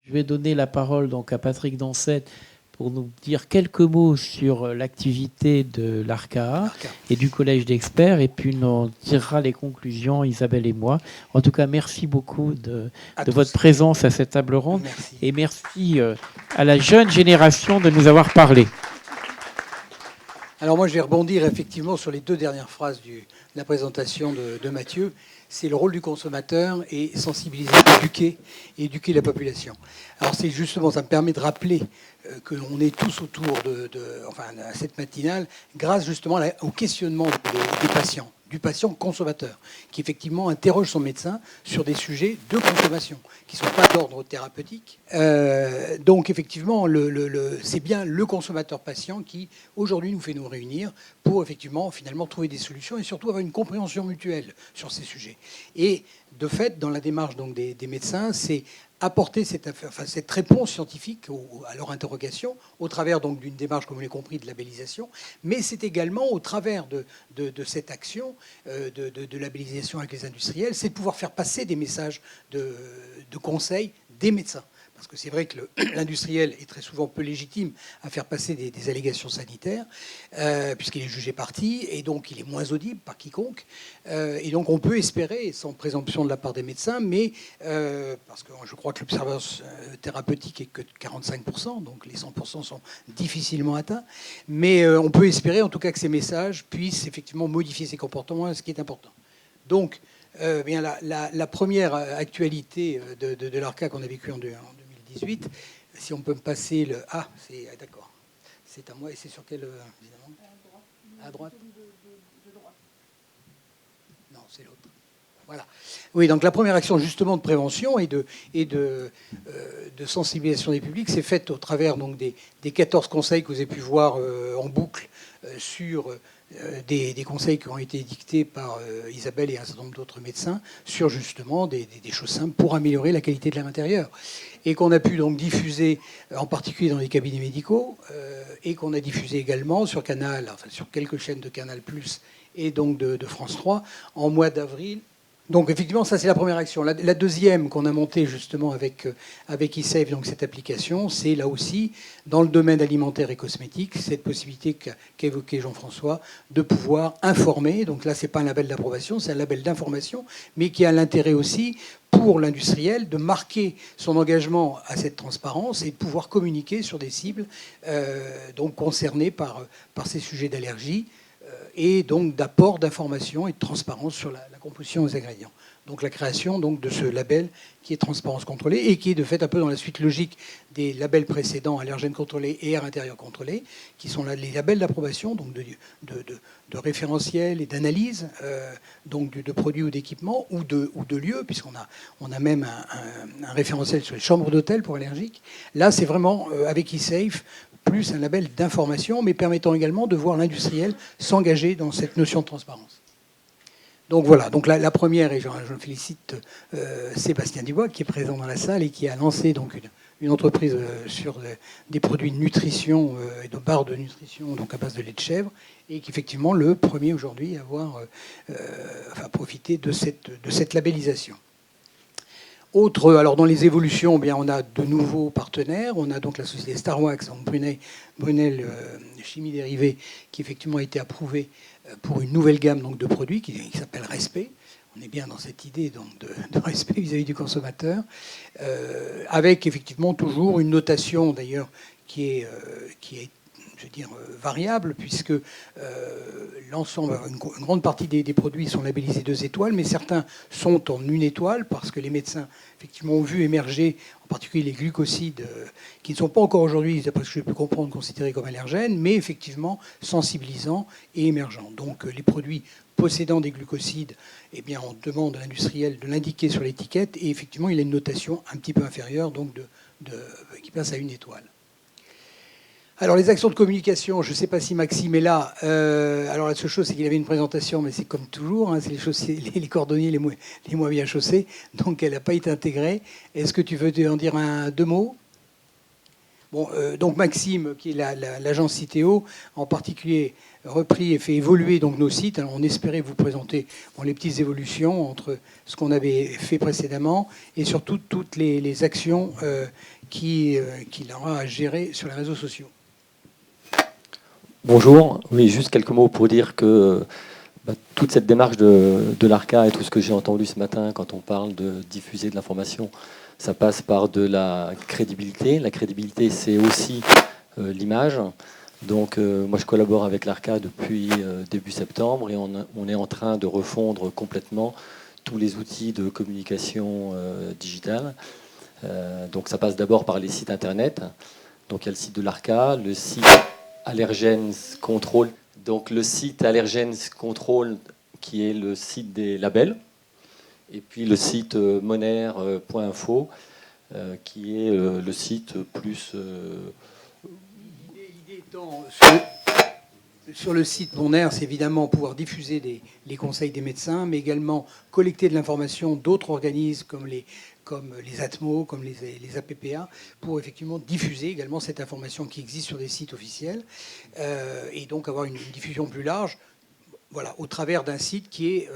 Je vais donner la parole donc à Patrick Dansette pour nous dire quelques mots sur l'activité de l'ARCA et du Collège d'experts, et puis nous tirera les conclusions, Isabelle et moi. En tout cas, merci beaucoup de votre présence à cette table ronde. Merci. Et merci à la jeune génération de nous avoir parlé. Alors moi, je vais rebondir effectivement sur les deux dernières phrases de la présentation de Mathieu. C'est le rôle du consommateur et sensibiliser, éduquer la population. Alors c'est justement, ça me permet de rappeler que l'on est tous autour à cette matinale, grâce justement au questionnement des patients, du patient consommateur, qui effectivement interroge son médecin sur des sujets de consommation, qui ne sont pas d'ordre thérapeutique. Donc effectivement, c'est bien le consommateur-patient qui, aujourd'hui, nous fait nous réunir pour effectivement, finalement, trouver des solutions et surtout avoir une compréhension mutuelle sur ces sujets. Et de fait, dans la démarche donc, des médecins, c'est apporter cette réponse scientifique à leur interrogation au travers donc d'une démarche, comme vous l'avez compris, de labellisation, mais c'est également au travers de cette action de labellisation avec les industriels, c'est de pouvoir faire passer des messages de conseils des médecins. Parce que c'est vrai que l'industriel est très souvent peu légitime à faire passer des allégations sanitaires, puisqu'il est jugé parti, et donc il est moins audible par quiconque. Et donc on peut espérer, sans présomption de la part des médecins, mais parce que je crois que l'observance thérapeutique est que de 45%, donc les 100% sont difficilement atteints, mais on peut espérer en tout cas que ces messages puissent effectivement modifier ces comportements, ce qui est important. Donc, bien la première actualité de l'ARCA qu'on a vécue en 2018, si on peut me passer le... Ah, c'est d'accord. C'est à moi et c'est sur quel... évidemment à droite. Non, c'est l'autre. Voilà. Oui, donc la première action justement de prévention et de sensibilisation des publics, c'est faite au travers donc, des 14 conseils que vous avez pu voir en boucle sur... Des conseils qui ont été dictés par Isabelle et un certain nombre d'autres médecins sur justement des choses simples pour améliorer la qualité de l'air intérieur. Et qu'on a pu donc diffuser, en particulier dans les cabinets médicaux, et qu'on a diffusé également sur Canal, enfin sur quelques chaînes de Canal+, et donc de France 3, en mois d'avril. Donc effectivement, ça c'est la première action. La deuxième qu'on a montée justement avec eSafe, donc cette application, c'est là aussi dans le domaine alimentaire et cosmétique, cette possibilité qu'a évoqué Jean-François de pouvoir informer. Donc là, c'est pas un label d'approbation, c'est un label d'information, mais qui a l'intérêt aussi pour l'industriel de marquer son engagement à cette transparence et de pouvoir communiquer sur des cibles donc concernées par ces sujets d'allergie. Et donc d'apport d'information et de transparence sur la composition des ingrédients. Donc la création donc, de ce label qui est transparence contrôlée et qui est de fait un peu dans la suite logique des labels précédents, allergènes contrôlés et air intérieur contrôlé, qui sont les labels d'approbation, donc de référentiel et d'analyse donc de produits ou d'équipements ou de lieux, puisqu'on a même un référentiel sur les chambres d'hôtel pour allergiques. Là, c'est vraiment avec eSafe, plus un label d'information, mais permettant également de voir l'industriel s'engager dans cette notion de transparence. Donc voilà, donc la première, et je félicite Sébastien Dubois, qui est présent dans la salle et qui a lancé donc une entreprise sur des produits de nutrition et de barres de nutrition donc à base de lait de chèvre, et qui est effectivement le premier aujourd'hui à avoir profité de cette labellisation. Alors dans les évolutions, bien, on a de nouveaux partenaires. On a donc la société Starwax, donc Brunel Chimie Dérivée, qui effectivement a été approuvée pour une nouvelle gamme donc, de produits qui s'appelle Respect. On est bien dans cette idée donc, de respect vis-à-vis du consommateur, avec effectivement toujours une notation d'ailleurs qui est je veux dire, variable, puisque l'ensemble, une grande partie des produits sont labellisés 2 étoiles, mais certains sont en 1 étoile, parce que les médecins, effectivement, ont vu émerger, en particulier les glucosides, qui ne sont pas encore aujourd'hui, d'après ce que j'ai pu comprendre, considérés comme allergènes, mais effectivement sensibilisants et émergents. Donc les produits possédant des glucosides, eh bien, on demande à l'industriel de l'indiquer sur l'étiquette, et effectivement, il a une notation un petit peu inférieure, donc qui passe à 1 étoile. Alors, les actions de communication, je ne sais pas si Maxime est là. Alors, la seule chose, c'est qu'il avait une présentation, mais c'est comme toujours, hein, c'est les cordonniers les moins bien chaussés, donc elle n'a pas été intégrée. Est-ce que tu veux en dire 2 mots ? Bon, donc Maxime, qui est l'agence Citeo, en particulier repris et fait évoluer donc nos sites. Alors, on espérait vous présenter les petites évolutions entre ce qu'on avait fait précédemment et surtout toutes les actions qu'il aura à gérer sur les réseaux sociaux. Bonjour, oui, juste quelques mots pour dire que toute cette démarche de l'ARCA et tout ce que j'ai entendu ce matin quand on parle de diffuser de l'information, ça passe par de la crédibilité. La crédibilité, c'est aussi l'image. Donc moi, je collabore avec l'ARCA depuis début septembre et on est en train de refondre complètement tous les outils de communication digitale. Donc ça passe d'abord par les sites internet. Donc il y a le site de l'ARCA, le site Allergens Control. Donc le site Allergens Control qui est le site des labels. Et puis le site moner.info qui est le site plus... L'idée étant, sur le site Moner, c'est évidemment pouvoir diffuser les conseils des médecins, mais également collecter de l'information d'autres organismes comme les ATMO, comme les APPA, pour effectivement diffuser également cette information qui existe sur des sites officiels, et donc avoir une diffusion plus large, voilà, au travers d'un site qui est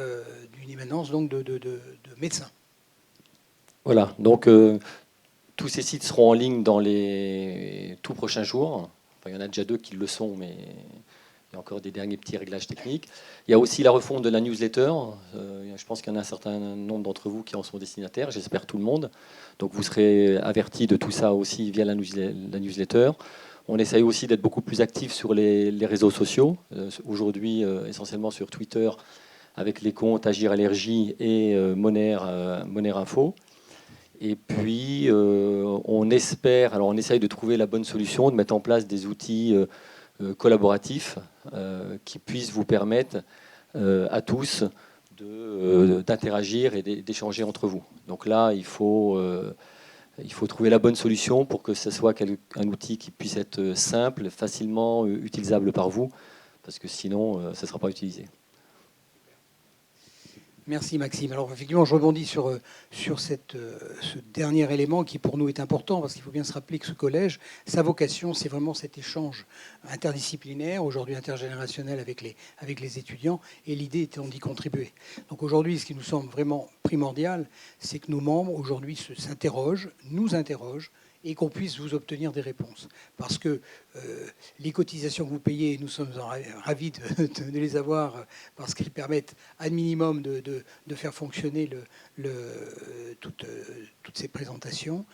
d'une émanence donc de médecins. Voilà, donc tous ces sites seront en ligne dans les tout prochains jours. Enfin, il y en a déjà 2 qui le sont, mais il y a encore des derniers petits réglages techniques. Il y a aussi la refonte de la newsletter. Je pense qu'il y en a un certain nombre d'entre vous qui en sont destinataires, j'espère tout le monde. Donc vous serez avertis de tout ça aussi via la newsletter. On essaye aussi d'être beaucoup plus actifs sur les réseaux sociaux. Aujourd'hui, essentiellement sur Twitter, avec les comptes Agir Allergie et Moner Info. Et puis, on espère, alors on essaye de trouver la bonne solution, de mettre en place des outils collaboratifs qui puissent vous permettre à tous d'interagir et d'échanger entre vous. Donc là, il faut trouver la bonne solution pour que ce soit un outil qui puisse être simple, facilement utilisable par vous, parce que sinon, ça ne sera pas utilisé. Merci Maxime. Alors effectivement, je rebondis sur ce dernier élément qui pour nous est important, parce qu'il faut bien se rappeler que ce collège, sa vocation, c'est vraiment cet échange interdisciplinaire, aujourd'hui intergénérationnel avec les étudiants, et l'idée étant d'y contribuer. Donc aujourd'hui, ce qui nous semble vraiment primordial, c'est que nos membres aujourd'hui s'interrogent, nous interrogent, et qu'on puisse vous obtenir des réponses. Parce que les cotisations que vous payez, nous sommes ravis de les avoir, parce qu'elles permettent à minimum de faire fonctionner toutes ces présentations.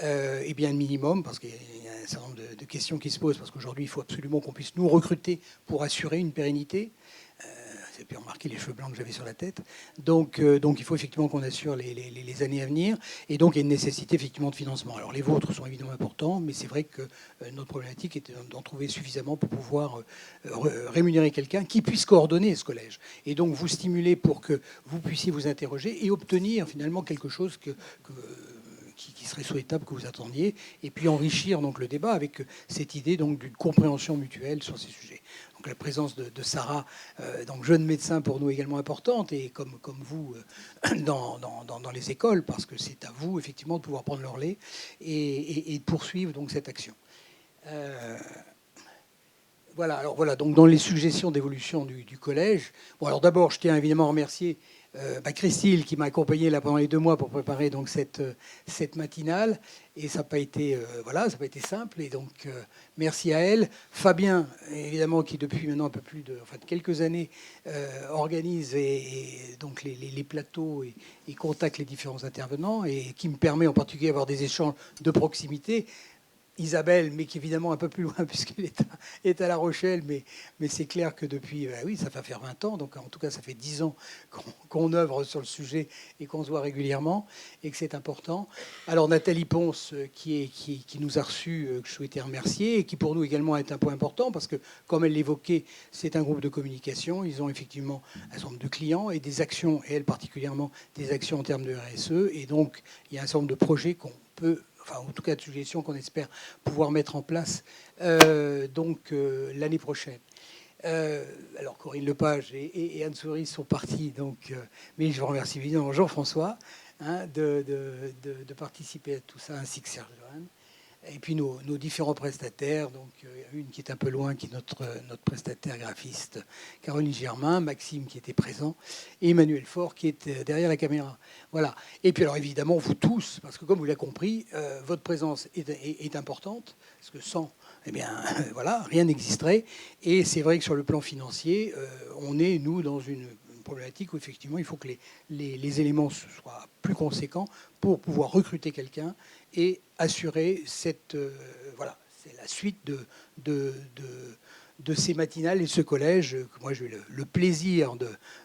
Et bien, un minimum, parce qu'il y a un certain nombre de questions qui se posent, parce qu'aujourd'hui, il faut absolument qu'on puisse nous recruter pour assurer une pérennité. Vous avez pu remarquer les cheveux blancs que j'avais sur la tête. Donc il faut effectivement qu'on assure les années à venir. Et donc, il y a une nécessité effectivement de financement. Alors, les vôtres sont évidemment importants, mais c'est vrai que notre problématique est d'en trouver suffisamment pour pouvoir rémunérer quelqu'un qui puisse coordonner ce collège. Et donc, vous stimuler pour que vous puissiez vous interroger et obtenir finalement quelque chose qui serait souhaitable que vous attendiez, et puis enrichir donc le débat avec cette idée donc d'une compréhension mutuelle sur ces sujets. Donc la présence de Sarah, donc jeune médecin pour nous également importante, et comme vous dans les écoles, parce que c'est à vous effectivement de pouvoir prendre le relais et de poursuivre donc cette action. Voilà, donc dans les suggestions d'évolution du collège. Bon, alors d'abord, je tiens évidemment à remercier Christine qui m'a accompagné là pendant les 2 mois pour préparer donc cette matinale, et ça n'a pas été ça n'a pas été simple, et donc merci à elle. Fabien évidemment qui depuis maintenant un peu plus de quelques années organise et donc les plateaux et contacte les différents intervenants, et qui me permet en particulier d'avoir des échanges de proximité. Isabelle, mais qui est évidemment un peu plus loin puisqu'elle est à La Rochelle, mais c'est clair que depuis, oui, ça va faire 20 ans, donc en tout cas ça fait 10 ans qu'on œuvre sur le sujet et qu'on se voit régulièrement, et que c'est important. Alors Nathalie Ponce, qui nous a reçus, que je souhaitais remercier, et qui pour nous également est un point important, parce que comme elle l'évoquait, c'est un groupe de communication, ils ont effectivement un certain nombre de clients et des actions, et elle particulièrement des actions en termes de RSE, et donc il y a un certain nombre de projets qu'on peut... en tout cas de suggestions qu'on espère pouvoir mettre en place l'année prochaine. Alors Corinne Lepage et Anne Souris sont partis, mais je vous remercie évidemment Jean-François de participer à tout ça, ainsi que Serge Johan. Et puis nos différents prestataires, donc une qui est un peu loin, qui est notre prestataire graphiste, Caroline Germain, Maxime qui était présent, et Emmanuel Faure qui est derrière la caméra. Voilà. Et puis alors évidemment, vous tous, parce que comme vous l'avez compris, votre présence est importante, parce que sans, eh bien, voilà, rien n'existerait. Et c'est vrai que sur le plan financier, on est, nous, dans une problématique où effectivement il faut que les éléments soient plus conséquents pour pouvoir recruter quelqu'un et assurer cette voilà, c'est la suite de ces matinales et de ce collège que moi j'ai eu le plaisir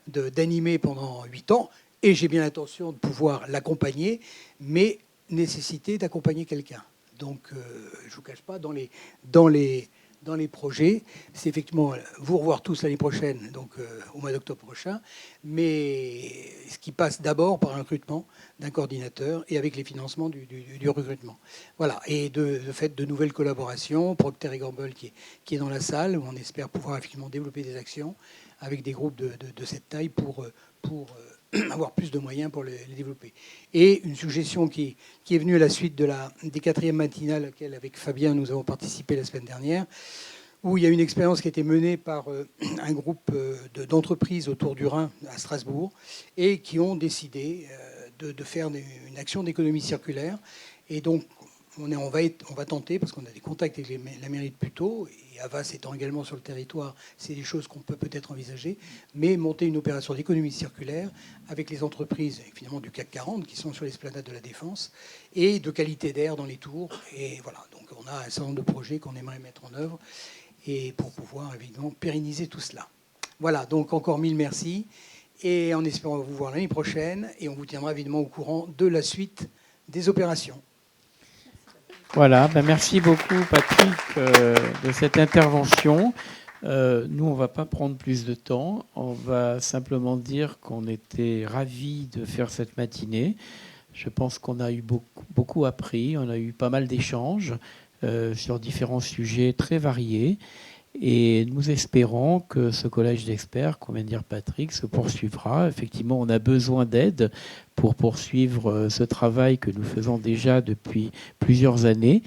d'animer pendant 8 ans, et j'ai bien l'intention de pouvoir l'accompagner, mais nécessité d'accompagner quelqu'un. Donc je ne vous cache pas, dans les projets, c'est effectivement vous revoir tous l'année prochaine, donc au mois d'octobre prochain, mais ce qui passe d'abord par un recrutement d'un coordinateur et avec les financements du recrutement. Voilà, et de fait de nouvelles collaborations, Procter & Gamble qui est dans la salle, où on espère pouvoir effectivement développer des actions avec des groupes de cette taille pour avoir plus de moyens pour les développer. Et une suggestion qui est venue à la suite des 4e matinales auxquelles, avec Fabien, nous avons participé la semaine dernière, où il y a une expérience qui a été menée par un groupe d'entreprises autour du Rhin, à Strasbourg, et qui ont décidé de faire une action d'économie circulaire. Et donc, on va tenter, parce qu'on a des contacts avec la mairie de Puteaux, et Havas étant également sur le territoire, c'est des choses qu'on peut peut-être envisager, mais monter une opération d'économie circulaire avec les entreprises, finalement, du CAC 40, qui sont sur l'esplanade de la Défense, et de qualité d'air dans les tours. Et voilà, donc on a un certain nombre de projets qu'on aimerait mettre en œuvre, et pour pouvoir, évidemment, pérenniser tout cela. Voilà, donc encore 1000 merci, et en espérant vous voir l'année prochaine, et on vous tiendra évidemment au courant de la suite des opérations. Voilà, merci beaucoup Patrick de cette intervention. Nous, on ne va pas prendre plus de temps. On va simplement dire qu'on était ravis de faire cette matinée. Je pense qu'on a eu beaucoup appris. On a eu pas mal d'échanges sur différents sujets très variés. Et nous espérons que ce collège d'experts, comme vient de dire Patrick, se poursuivra. Effectivement, on a besoin d'aide pour poursuivre ce travail que nous faisons déjà depuis plusieurs années.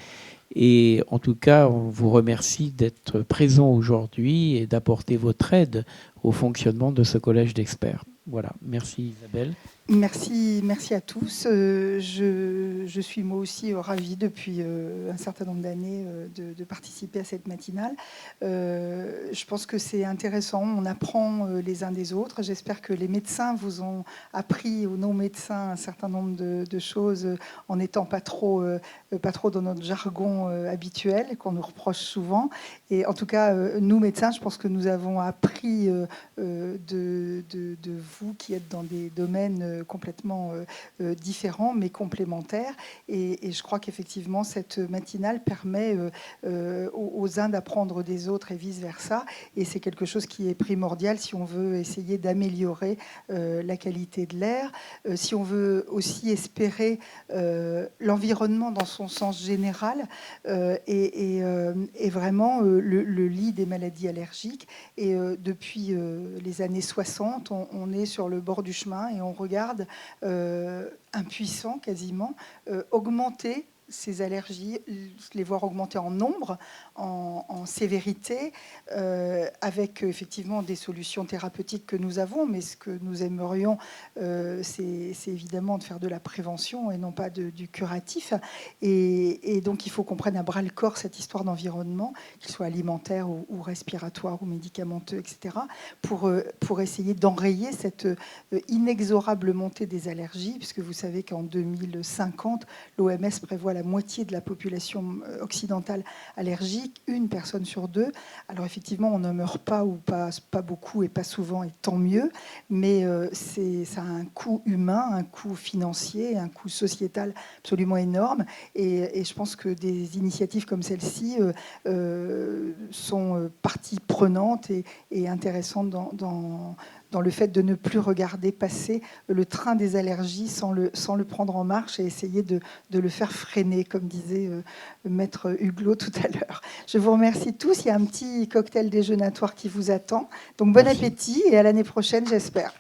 Et en tout cas, on vous remercie d'être présent aujourd'hui et d'apporter votre aide au fonctionnement de ce collège d'experts. Voilà, merci Isabelle. Merci à tous. Je suis moi aussi ravie depuis un certain nombre d'années de participer à cette matinale. Je pense que c'est intéressant, on apprend les uns des autres. J'espère que les médecins vous ont appris, aux non-médecins, un certain nombre de choses en n'étant pas trop dans notre jargon habituel, qu'on nous reproche souvent. Et en tout cas, nous médecins, je pense que nous avons appris de vous qui êtes dans des domaines complètement différents mais complémentaires, et je crois qu'effectivement cette matinale permet aux uns d'apprendre des autres et vice versa, et c'est quelque chose qui est primordial si on veut essayer d'améliorer la qualité de l'air, si on veut aussi espérer l'environnement dans son sens général, et vraiment le lit des maladies allergiques. Et depuis les années 60, on est sur le bord du chemin et on regarde impuissant quasiment augmenter ces allergies, les voir augmenter en nombre, en sévérité, avec effectivement des solutions thérapeutiques que nous avons, mais ce que nous aimerions, c'est évidemment de faire de la prévention et non pas du curatif. Et donc il faut qu'on prenne à bras le corps cette histoire d'environnement, qu'il soit alimentaire ou respiratoire ou médicamenteux, etc., pour essayer d'enrayer cette inexorable montée des allergies, puisque vous savez qu'en 2050, l'OMS prévoit la moitié de la population occidentale allergique, 1 personne sur 2. Alors effectivement, on ne meurt pas, ou pas beaucoup et pas souvent, et tant mieux, mais ça a un coût humain, un coût financier, un coût sociétal absolument énorme. Et je pense que des initiatives comme celle-ci sont partie prenante et intéressantes dans le fait de ne plus regarder passer le train des allergies sans le prendre en marche et essayer de le faire freiner, comme disait Maître Huglot tout à l'heure. Je vous remercie tous. Il y a un petit cocktail déjeunatoire qui vous attend. Donc bon appétit et à l'année prochaine, j'espère.